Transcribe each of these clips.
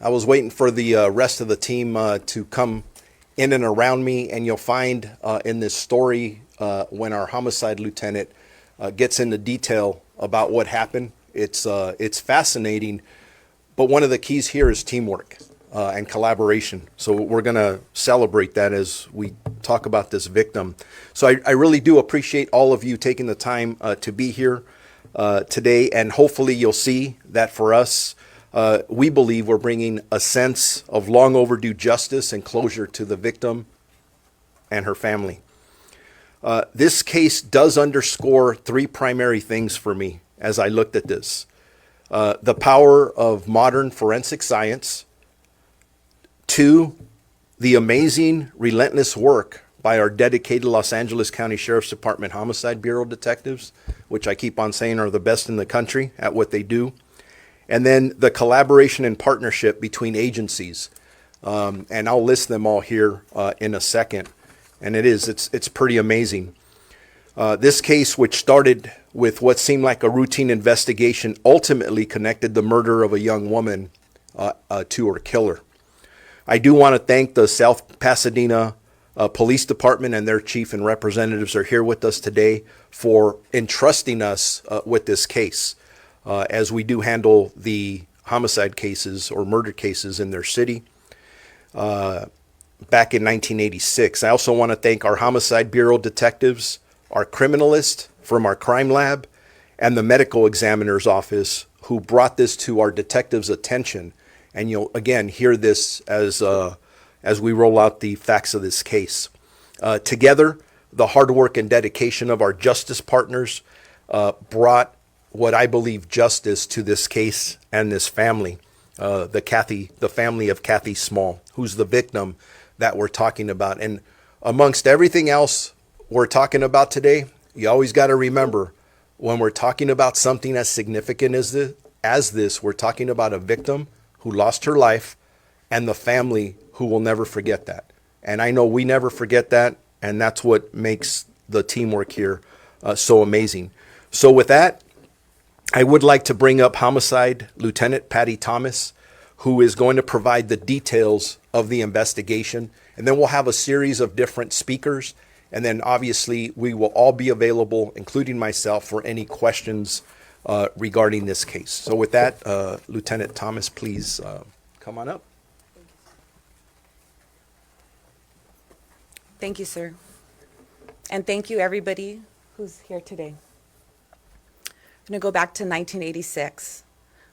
I was waiting for the rest of the team to come in and around me, and you'll find in this story when our homicide lieutenant gets into detail about what happened. It's fascinating, but one of the keys here is teamwork and collaboration. So we're going to celebrate that as we talk about this victim. So I really do appreciate all of you taking the time to be here today, and hopefully you'll see that for us, we believe we're bringing a sense of long overdue justice and closure to the victim and her family. This case does underscore three primary things for me as I looked at this. The power of modern forensic science. Two, the amazing, relentless work by our dedicated Los Angeles County Sheriff's Department Homicide Bureau detectives, which I keep on saying are the best in the country at what they do. And then the collaboration and partnership between agencies. And I'll list them all here in a second. And it's pretty amazing. This case, which started with what seemed like a routine investigation, ultimately connected the murder of a young woman to her killer. I do want to thank the South Pasadena Police Department, and their chief and representatives are here with us today for entrusting us with this case as we do handle the homicide cases or murder cases in their city back in 1986. I also want to thank our Homicide Bureau detectives, our criminalist from our crime lab, and the medical examiner's office who brought this to our detectives' attention. And you'll, again, hear this as we roll out the facts of this case. Together, the hard work and dedication of our justice partners brought what I believe justice to this case and this family, the family of Kathy Small, who's the victim that we're talking about. And amongst everything else we're talking about today, you always got to remember, when we're talking about something as significant as this, we're talking about a victim who lost her life and the family who will never forget that. And I know we never forget that, and that's what makes the teamwork here so amazing. So with that, I would like to bring up Homicide Lieutenant Patty Thomas, who is going to provide the details of the investigation. And then we'll have a series of different speakers. And then obviously we will all be available, including myself, for any questions regarding this case. So with that, Lieutenant Thomas, please come on up. Thank you, sir. And thank you, everybody who's here today. I'm going to go back to 1986.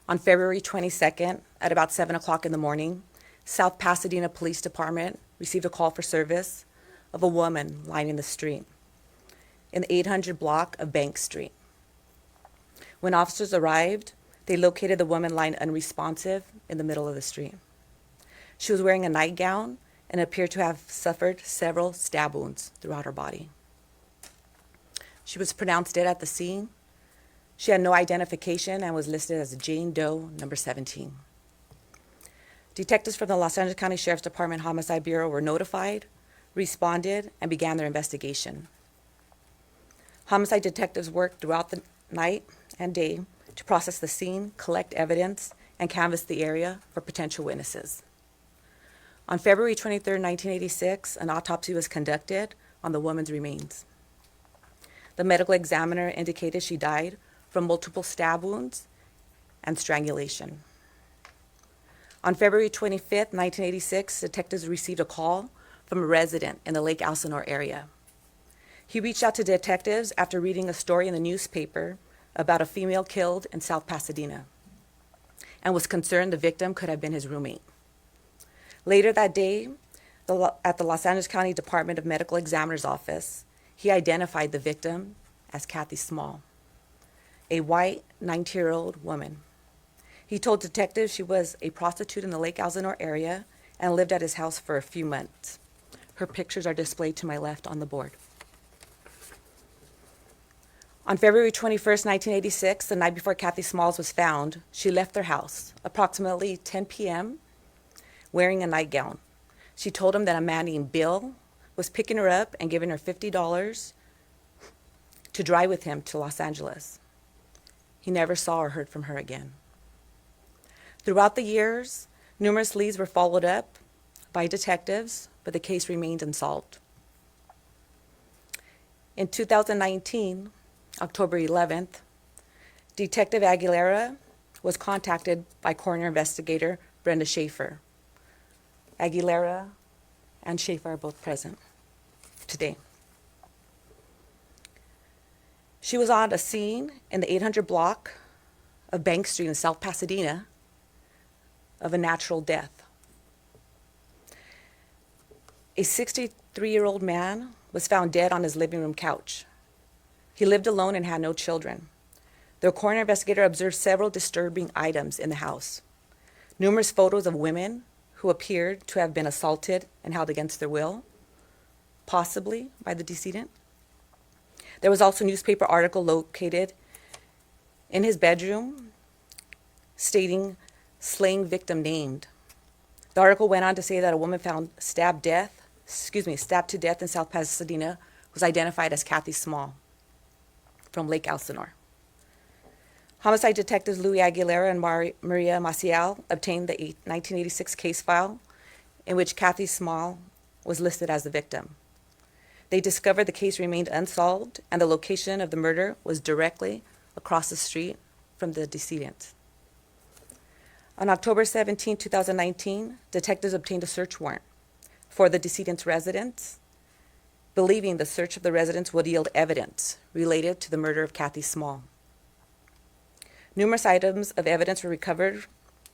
On February 22nd, at about 7 o'clock in the morning, South Pasadena Police Department received a call for service of a woman lying in the street in the 800 block of Bank Street. When officers arrived, they located the woman lying unresponsive in the middle of the street. She was wearing a nightgown and appeared to have suffered several stab wounds throughout her body. She was pronounced dead at the scene. She had no identification and was listed as Jane Doe number 17. Detectives from the Los Angeles County Sheriff's Department Homicide Bureau were notified, responded, and began their investigation. Homicide detectives worked throughout the night and day to process the scene, collect evidence, and canvass the area for potential witnesses. On February 23, 1986, an autopsy was conducted on the woman's remains. The medical examiner indicated she died from multiple stab wounds and strangulation. On February 25, 1986, detectives received a call from a resident in the Lake Elsinore area. He reached out to detectives after reading a story in the newspaper about a female killed in South Pasadena and was concerned the victim could have been his roommate. Later that day, at the Los Angeles County Department of Medical Examiner's office, he identified the victim as Kathy Small, a white 90-year-old woman. He told detectives she was a prostitute in the Lake Elsinore area and lived at his house for a few months. Her pictures are displayed to my left on the board. On February 21st, 1986, the night before Kathy Smalls was found, she left their house approximately 10 p.m. wearing a nightgown. She told him that a man named Bill was picking her up and giving her $50 to drive with him to Los Angeles. He never saw or heard from her again. Throughout the years, Numerous leads were followed up by detectives, but the case remained unsolved. In 2019, October 11th, Detective Aguilera was contacted by coroner investigator Brenda Schaefer. Aguilera and Schaefer are both present today. She was on a scene in the 800 block of Bank Street in South Pasadena of a natural death. A 63-year-old man was found dead on his living room couch. He lived alone and had no children. The coroner investigator observed several disturbing items in the house. Numerous photos of women who appeared to have been assaulted and held against their will, possibly by the decedent. There was also a newspaper article located in his bedroom stating slaying victim named. The article went on to say that a woman found stabbed to death in South Pasadena was identified as Kathy Small from Lake Elsinore. Homicide detectives Louis Aguilera and Maria Maciel obtained the 1986 case file in which Kathy Small was listed as the victim. They discovered the case remained unsolved and the location of the murder was directly across the street from the decedent. On October 17, 2019, detectives obtained a search warrant for the decedent's residence, believing the search of the residence would yield evidence related to the murder of Kathy Small. Numerous items of evidence were recovered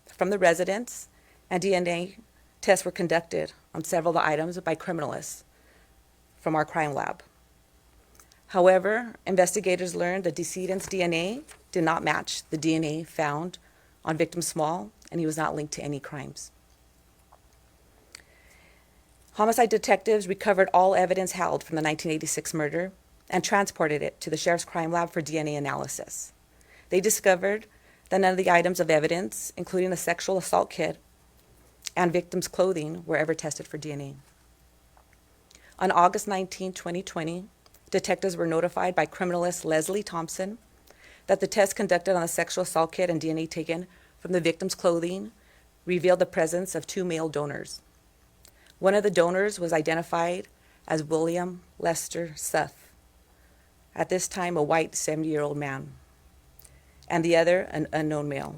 from the residence, and DNA tests were conducted on several of the items by criminalists from our crime lab. However, investigators learned the decedent's DNA did not match the DNA found on victim Small, and he was not linked to any crimes. Homicide detectives recovered all evidence held from the 1986 murder and transported it to the Sheriff's Crime Lab for DNA analysis. They discovered that none of the items of evidence, including the sexual assault kit and victim's clothing, were ever tested for DNA. On August 19, 2020, detectives were notified by criminalist Leslie Thompson that the tests conducted on the sexual assault kit and DNA taken from the victim's clothing revealed the presence of 2 male donors. One of the donors was identified as William Lester Suff, at this time a white 70-year-old man, and the other an unknown male.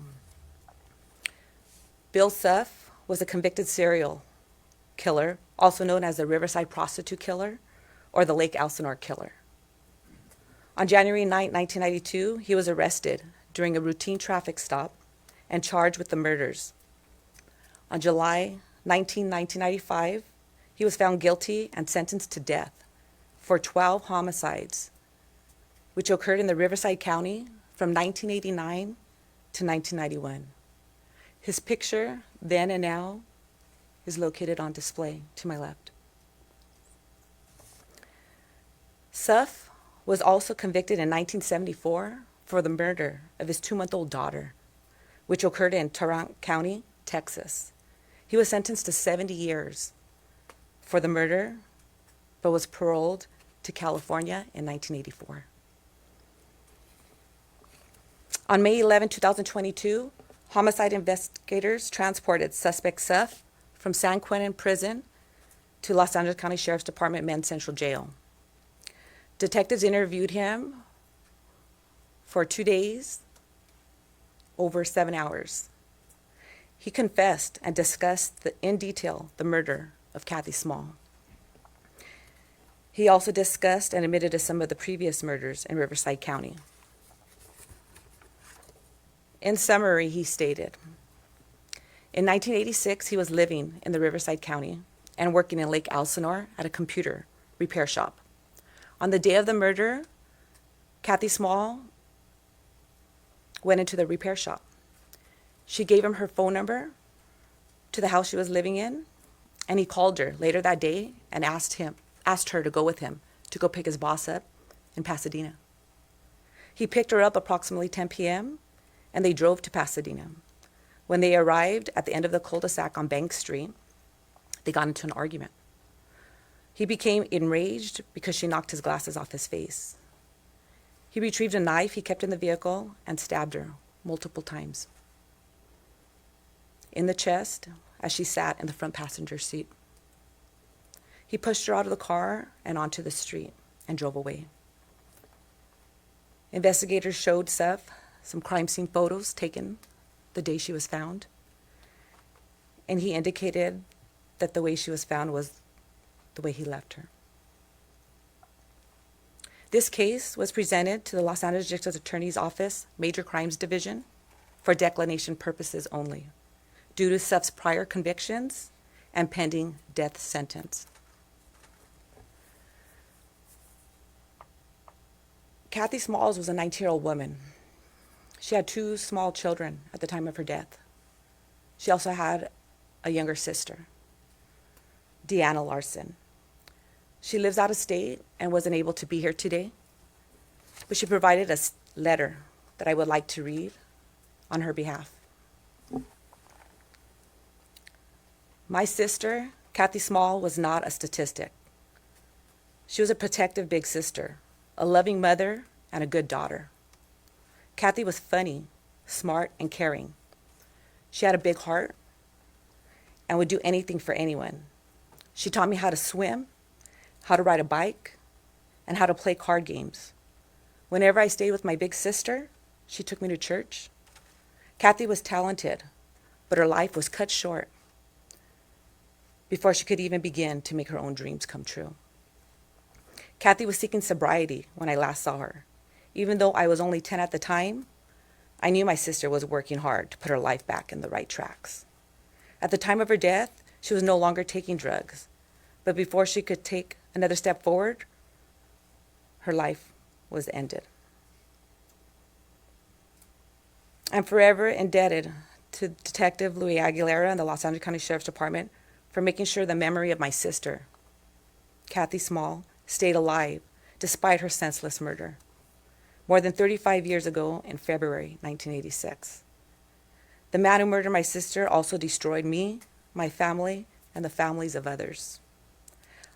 Bill Suff was a convicted serial killer, also known as the Riverside Prostitute Killer or the Lake Elsinore Killer. On January 9, 1992, he was arrested during a routine traffic stop and charged with the murders. On July 19, 1995, he was found guilty and sentenced to death for 12 homicides, which occurred in the Riverside County from 1989 to 1991. His picture, then and now, is located on display to my left. Suff was also convicted in 1974 for the murder of his 2-month-old daughter, which occurred in Tarrant County, Texas. He was sentenced to 70 years for the murder, but was paroled to California in 1984. On May 11, 2022, homicide investigators transported suspect Suff from San Quentin Prison to Los Angeles County Sheriff's Department Men's Central Jail. Detectives interviewed him for 2 days, over 7 hours. He confessed and discussed in detail the murder of Kathy Small. He also discussed and admitted to some of the previous murders in Riverside County. In summary, he stated, in 1986, he was living in the Riverside County and working in Lake Elsinore at a computer repair shop. On the day of the murder, Kathy Small went into the repair shop. She gave him her phone number to the house she was living in, and he called her later that day and asked her to go with him to go pick his boss up in Pasadena. He picked her up approximately 10 p.m., and they drove to Pasadena. When they arrived at the end of the cul-de-sac on Bank Street, they got into an argument. He became enraged because she knocked his glasses off his face. He retrieved a knife he kept in the vehicle and stabbed her multiple times. in the chest as she sat in the front passenger seat. He pushed her out of the car and onto the street and drove away. Investigators showed Seth some crime scene photos taken the day she was found, and he indicated that the way she was found was the way he left her. This case was presented to the Los Angeles District Attorney's Office, Major Crimes Division, for declination purposes only, due to Seth's prior convictions and pending death sentence. Kathy Smalls was a 19-year-old woman. She had 2 small children at the time of her death. She also had a younger sister, Deanna Larson. She lives out of state and wasn't able to be here today, but she provided a letter that I would like to read on her behalf. My sister, Kathy Small, was not a statistic. She was a protective big sister, a loving mother, and a good daughter. Kathy was funny, smart, and caring. She had a big heart and would do anything for anyone. She taught me how to swim, how to ride a bike, and how to play card games. Whenever I stayed with my big sister, she took me to church. Kathy was talented, but her life was cut short before she could even begin to make her own dreams come true. Kathy was seeking sobriety when I last saw her. Even though I was only 10 at the time, I knew my sister was working hard to put her life back in the right tracks. At the time of her death, she was no longer taking drugs, but before she could take another step forward, her life was ended. I'm forever indebted to Detective Louis Aguilera and the Los Angeles County Sheriff's Department for making sure the memory of my sister, Kathy Small, stayed alive despite her senseless murder more than 35 years ago in February 1986. The man who murdered my sister also destroyed me, my family, and the families of others.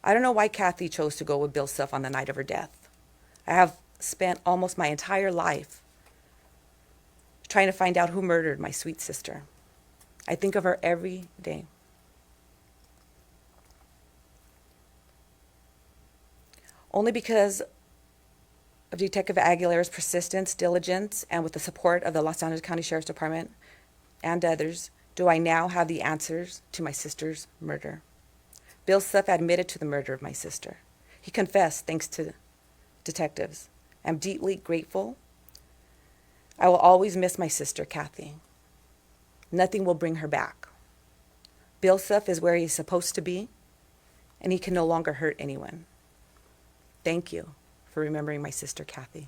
I don't know why Kathy chose to go with Bill Self on the night of her death. I have spent almost my entire life trying to find out who murdered my sweet sister. I think of her every day. Only because of Detective Aguilera's persistence, diligence, and with the support of the Los Angeles County Sheriff's Department and others, do I now have the answers to my sister's murder. Bill Self admitted to the murder of my sister. He confessed thanks to detectives. I'm deeply grateful. I will always miss my sister, Kathy. Nothing will bring her back. Bill Self is where he's supposed to be, and he can no longer hurt anyone. Thank you for remembering my sister, Kathy.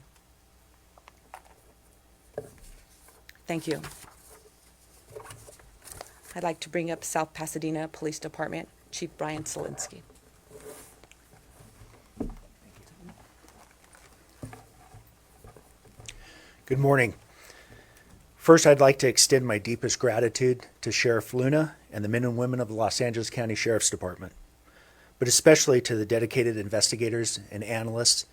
Thank you. I'd like to bring up South Pasadena Police Department, Chief Brian Solinsky. Good morning. First, I'd like to extend my deepest gratitude to Sheriff Luna and the men and women of the Los Angeles County Sheriff's Department, but especially to the dedicated investigators and analysts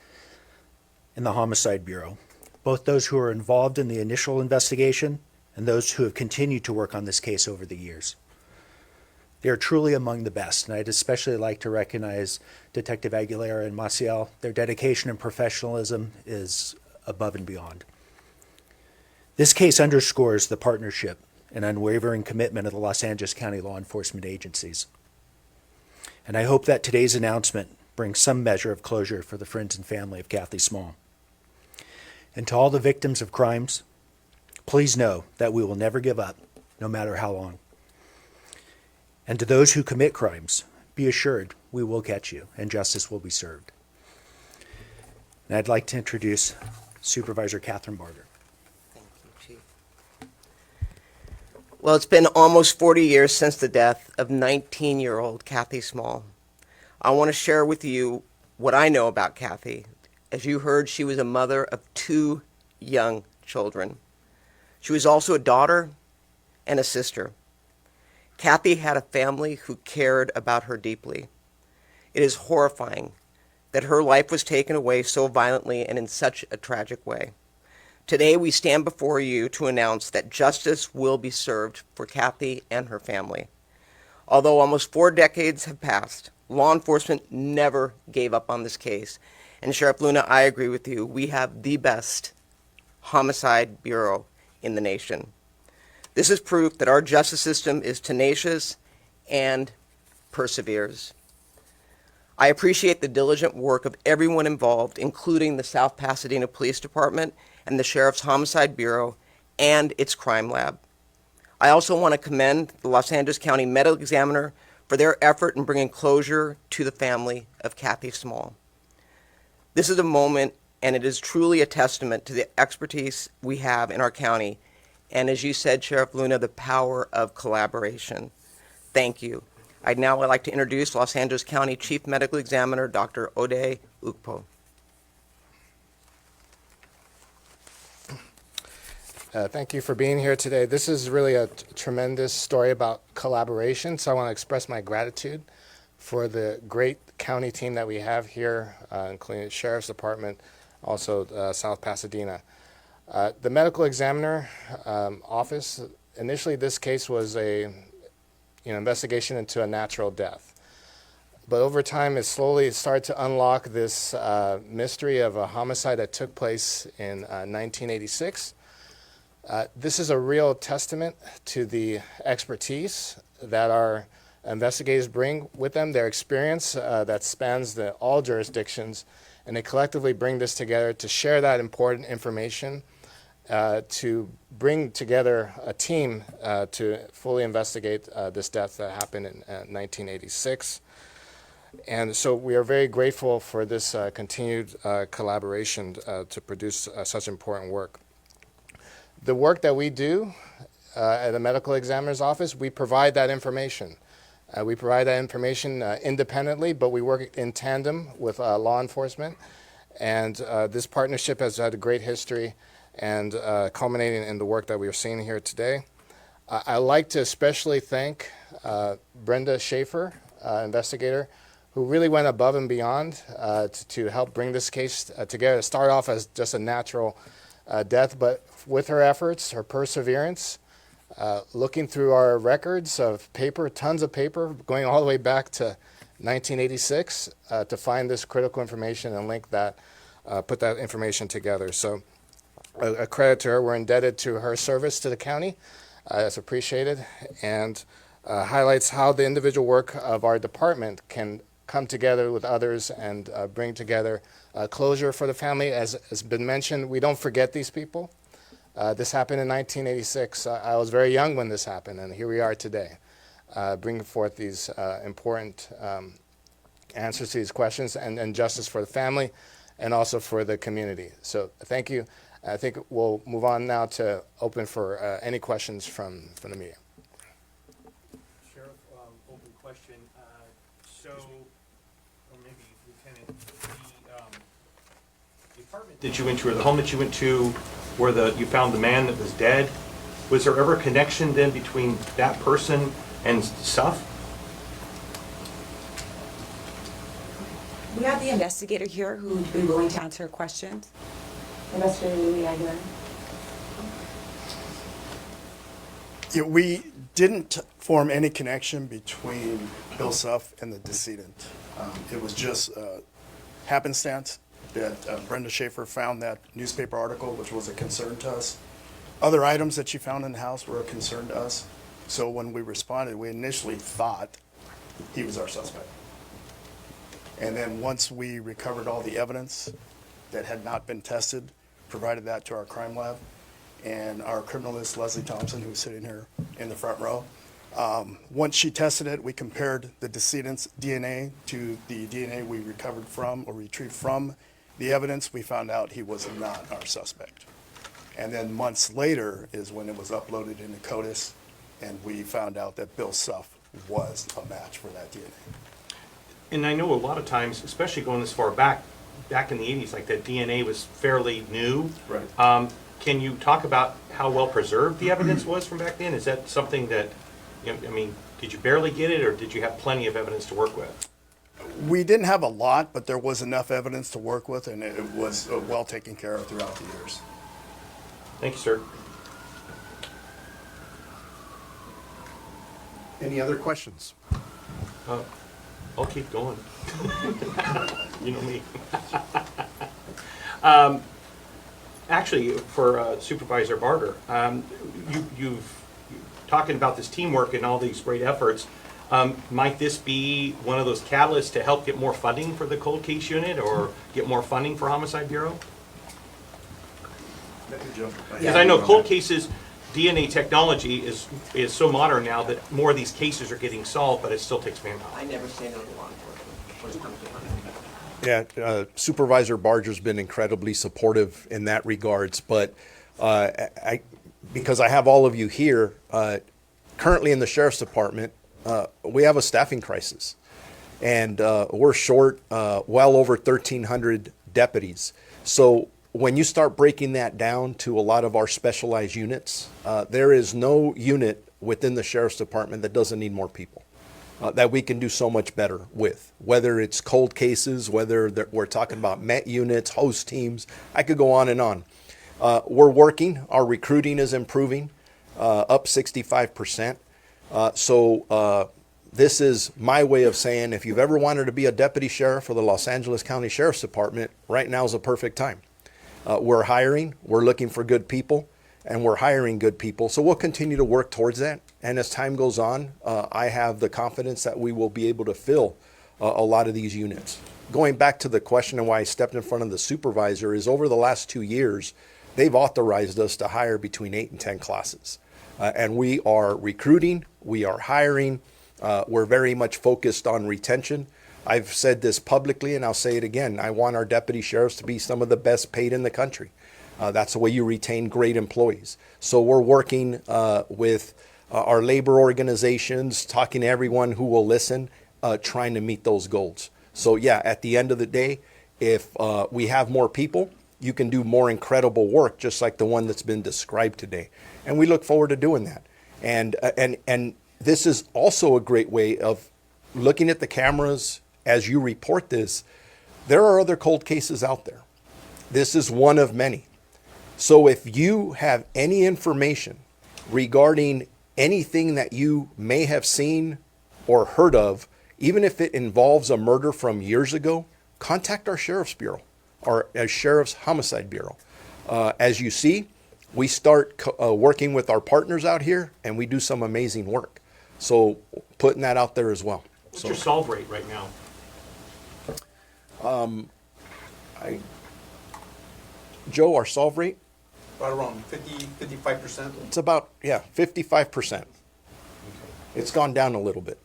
in the Homicide Bureau, both those who were involved in the initial investigation and those who have continued to work on this case over the years. They are truly among the best, and I'd especially like to recognize Detective Aguilera and Maciel. Their dedication and professionalism is above and beyond. This case underscores the partnership and unwavering commitment of the Los Angeles County law enforcement agencies. And I hope that today's announcement brings some measure of closure for the friends and family of Kathy Small. And to all the victims of crimes, please know that we will never give up, no matter how long. And to those who commit crimes, be assured we will catch you and justice will be served. And I'd like to introduce Supervisor Catherine Barger. Thank you, Chief. Well, it's been almost 40 years since the death of 19-year-old Kathy Small. I want to share with you what I know about Kathy. As you heard, she was a mother of 2 young children. She was also a daughter and a sister. Kathy had a family who cared about her deeply. It is horrifying that her life was taken away so violently and in such a tragic way. Today, we stand before you to announce that justice will be served for Kathy and her family. Although almost 4 decades have passed, law enforcement never gave up on this case. And Sheriff Luna, I agree with you. We have the best homicide bureau in the nation. This is proof that our justice system is tenacious and perseveres. I appreciate the diligent work of everyone involved, including the South Pasadena Police Department and the Sheriff's Homicide Bureau and its crime lab. I also want to commend the Los Angeles County Medical Examiner for their effort in bringing closure to the family of Kathy Small. This is a moment, and it is truly a testament to the expertise we have in our county, and as you said, Sheriff Luna, the power of collaboration. Thank you. I'd now like to introduce Los Angeles County Chief Medical Examiner, Dr. Ode Ukpo. Thank you for being here today. This is really a tremendous story about collaboration, so I want to express my gratitude for the great county team that we have here, including the Sheriff's Department, also South Pasadena. The Medical Examiner Office, initially this case was a investigation into a natural death. But over time, it slowly started to unlock this mystery of a homicide that took place in 1986. This is a real testament to the expertise that our investigators bring with them, their experience that spans all jurisdictions, and they collectively bring this together to share that important information, to bring together a team to fully investigate this death that happened in 1986. And so we are very grateful for this continued collaboration to produce such important work. The work that we do at the Medical Examiner's Office, we provide that information. We provide that information independently, but we work in tandem with law enforcement. And this partnership has had a great history and culminating in the work that we are seeing here today. I'd like to especially thank Brenda Schaefer, investigator, who really went above and beyond to help bring this case together. To start off as just a natural death, but with her efforts, her perseverance, looking through our records of paper, tons of paper, going all the way back to 1986 to find this critical information and link that, put that information together. So a credit to her. We're indebted to her service to the county. That's appreciated, and highlights how the individual work of our department can come together with others and bring together closure for the family. As has been mentioned, we don't forget these people. This happened in 1986. I was very young when this happened, and here we are today, bringing forth these important answers to these questions and justice for the family and also for the community. So thank you. I think we'll move on now to open for any questions from the media. Sheriff, open question. Or maybe Lieutenant, the apartment that you went to, or the home that you went to, where you found the man that was dead, was there ever a connection then between that person and stuff? We have the investigator here who would be willing to answer questions. Investigator Louis Aguilar. Yeah, we didn't form any connection between Bill Suff and the decedent. It was just happenstance that Brenda Schaefer found that newspaper article, which was a concern to us. Other items that she found in the house were a concern to us. So when we responded, we initially thought he was our suspect. And then once we recovered all the evidence that had not been tested, provided that to our crime lab, and our criminalist, Leslie Thompson, who's sitting here in the front row. Once she tested it, we compared the decedent's DNA to the DNA we recovered from or retrieved from the evidence. We found out he was not our suspect. And then months later is when it was uploaded into CODIS, and we found out that Bill Suff was a match for that DNA. And I know a lot of times, especially going this far back in the 80s, like that DNA was fairly new. Right. Can you talk about how well preserved the evidence was from back then? Is that something that, I mean, did you barely get it, or did you have plenty of evidence to work with? We didn't have a lot, but there was enough evidence to work with, and it was well taken care of throughout the years. Thank you, sir. Any other questions? I'll keep going. You know me. Actually, for Supervisor Barter, you've talking about this teamwork and all these great efforts. Might this be one of those catalysts to help get more funding for the cold case unit or get more funding for Homicide Bureau? Because I know cold cases, DNA technology is so modern now that more of these cases are getting solved, but it still takes manpower. I never say no to law enforcement when it comes to hunting. Yeah, Supervisor Barger's been incredibly supportive in that regards, but because I have all of you here, currently in the Sheriff's Department, we have a staffing crisis. And we're short well over 1,300 deputies. So when you start breaking that down to a lot of our specialized units, there is no unit within the Sheriff's Department that doesn't need more people. That we can do so much better with, whether it's cold cases, whether we're talking about MET units, host teams, I could go on and on. We're working, our recruiting is improving, up 65%. So this is my way of saying if you've ever wanted to be a deputy sheriff for the Los Angeles County Sheriff's Department, right now is the perfect time. We're hiring, we're looking for good people, and we're hiring good people. So we'll continue to work towards that. And as time goes on, I have the confidence that we will be able to fill a lot of these units. Going back to the question and why I stepped in front of the supervisor is over the last 2 years, they've authorized us to hire between 8 and 10 classes. And we are recruiting, we are hiring, we're very much focused on retention. I've said this publicly and I'll say it again. I want our deputy sheriffs to be some of the best paid in the country. That's the way you retain great employees. So we're working with our labor organizations, talking to everyone who will listen, trying to meet those goals. So yeah, at the end of the day, if we have more people, you can do more incredible work, just like the one that's been described today. And we look forward to doing that. And this is also a great way of looking at the cameras as you report this. There are other cold cases out there. This is one of many. So if you have any information regarding anything that you may have seen or heard of, even if it involves a murder from years ago, contact our Sheriff's Bureau, our Sheriff's Homicide Bureau. As you see, we start working with our partners out here, and we do some amazing work. So putting that out there as well. What's your solve rate right now? Joe, our solve rate? Right around 55%. It's about, 55%. It's gone down a little bit.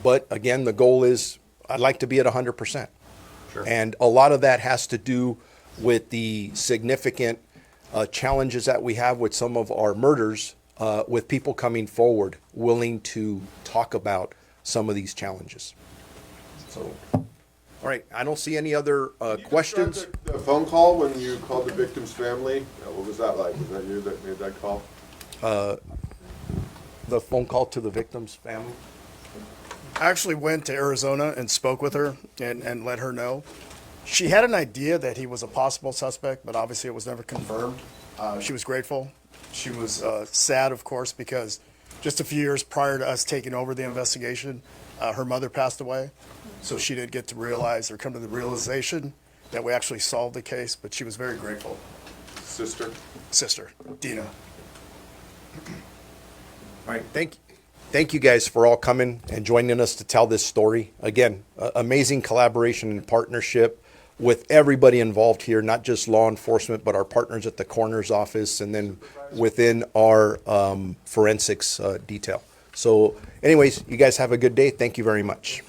But again, the goal is I'd like to be at 100%. Sure. And a lot of that has to do with the significant challenges that we have with some of our murders, with people coming forward willing to talk about some of these challenges. So, all right, I don't see any other questions. The phone call when you called the victim's family, what was that like? Was that you that made that call? The phone call to the victim's family? I actually went to Arizona and spoke with her and let her know. She had an idea that he was a possible suspect, but obviously it was never confirmed. She was grateful. She was sad, of course, because just a few years prior to us taking over the investigation, her mother passed away. So she didn't get to realize or come to the realization that we actually solved the case, but she was very grateful. Sister? Sister, Dina. All right, thank you guys for all coming and joining us to tell this story. Again, amazing collaboration and partnership with everybody involved here, not just law enforcement, but our partners at the coroner's office and then within our forensics detail. So anyways, you guys have a good day. Thank you very much.